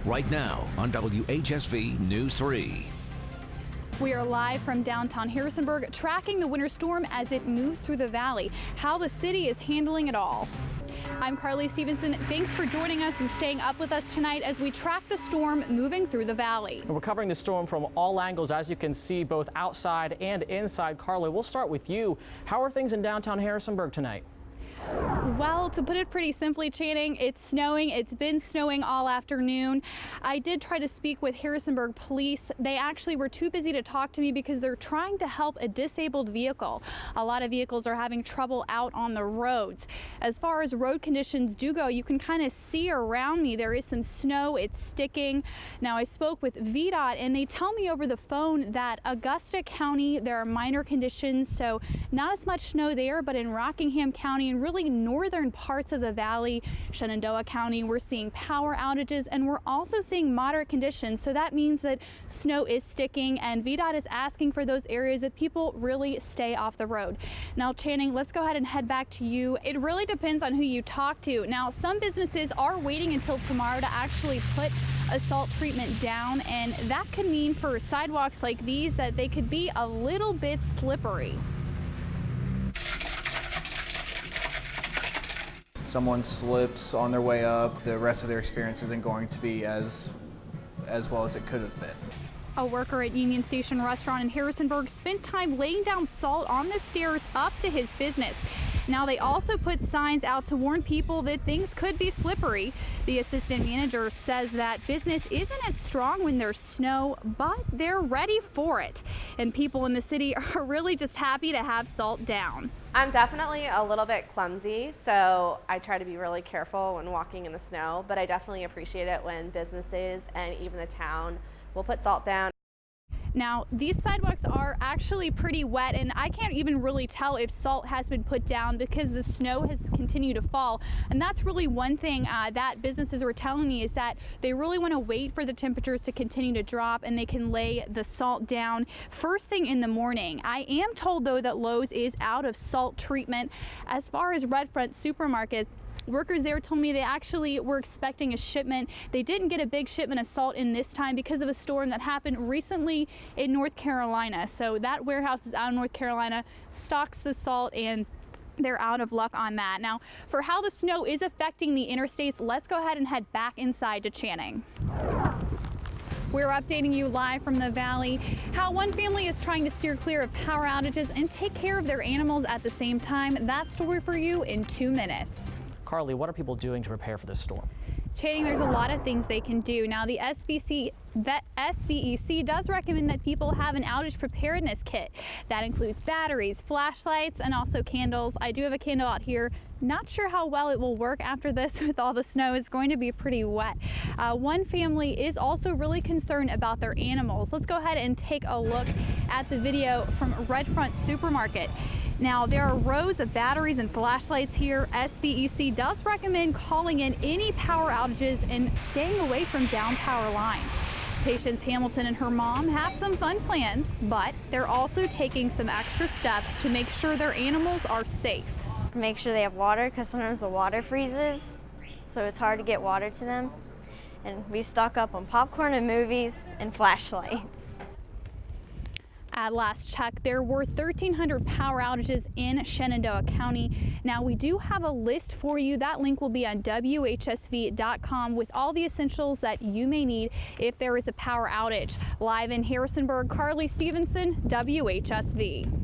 right now on WHSV News 3. We are live from downtown Harrisonburg, tracking the winter storm as it moves through the valley, how the city is handling it all. I'm Stephenson. Thanks for joining us and staying up with us tonight as we track the storm moving through the valley. We're covering the storm from all angles, as you can see, both outside and inside. Carly, we'll start with you. How are things in downtown Harrisonburg tonight? Well, to put it pretty simply, Channing, it's snowing. It's been snowing all afternoon. I did try to speak with Harrisonburg police. They actually were too busy to talk to me because they're trying to help a disabled vehicle. A lot of vehicles are having trouble out on the roads. As far as road conditions do go, you can kind of see around me there is some snow. It's sticking. Now, I spoke with VDOT and they tell me over the phone that Augusta County, there are minor conditions, so not as much snow there, but in Rockingham County and really northern parts of the valley, Shenandoah County, we're seeing power outages and we're also seeing moderate conditions. So that means that snow is sticking and VDOT is asking for those areas that people really stay off the road. Now, Channing, let's go ahead and head back to you. It really depends on who you talk to. Now, some businesses are waiting until tomorrow to actually put a salt treatment down, and that could mean for sidewalks like these that they could be a little bit slippery. Someone slips on their way up, the rest of their experience isn't going to be as well as it could have been. A worker at Union Station Restaurant in Harrisonburg spent time laying down salt on the stairs up to his business. Now, they also put signs out to warn people that things could be slippery. The assistant manager says that business isn't as strong when there's snow, but they're ready for it. And people in the city are really just happy to have salt down. I'm definitely a little bit clumsy, so I try to be really careful when walking in the snow, but I definitely appreciate it when businesses and even the town will put salt down. Now, these sidewalks are actually pretty wet, and I can't even really tell if salt has been put down because the snow has continued to fall. And that's really one thing that businesses were telling me, is that they really want to wait for the temperatures to continue to drop and they can lay the salt down first thing in the morning. I am told, though, that Lowe's is out of salt treatment. As far as Redfront Supermarket, workers there told me they actually were expecting a shipment. They didn't get a big shipment of salt in this time because of a storm that happened recently in North Carolina. So that warehouse is out in North Carolina, stocks the salt, and they're out of luck on that. Now, for how the snow is affecting the interstates, let's go ahead and head back inside to Channing. We're updating you live from the valley, how one family is trying to steer clear of power outages and take care of their animals at the same time. That story for you in 2 minutes. Carly, what are people doing to prepare for this storm? Channing, there's a lot of things they can do. Now, the SVEC does recommend that people have an outage preparedness kit. That includes batteries, flashlights, and also candles. I do have a candle out here. Not sure how well it will work after this with all the snow. It's going to be pretty wet. One family is also really concerned about their animals. Let's go ahead and take a look at the video from Redfront Supermarket. Now, there are rows of batteries and flashlights here. SVEC does recommend calling in any power outages and staying away from down power lines. Patience Hamilton and her mom have some fun plans, but they're also taking some extra steps to make sure their animals are safe. Make sure they have water, because sometimes the water freezes, so it's hard to get water to them. And we stock up on popcorn and movies and flashlights. At last check, there were 1,300 power outages in Shenandoah County. Now, we do have a list for you. That link will be on WHSV.com with all the essentials that you may need if there is a power outage. Live in Harrisonburg, Stephenson, WHSV.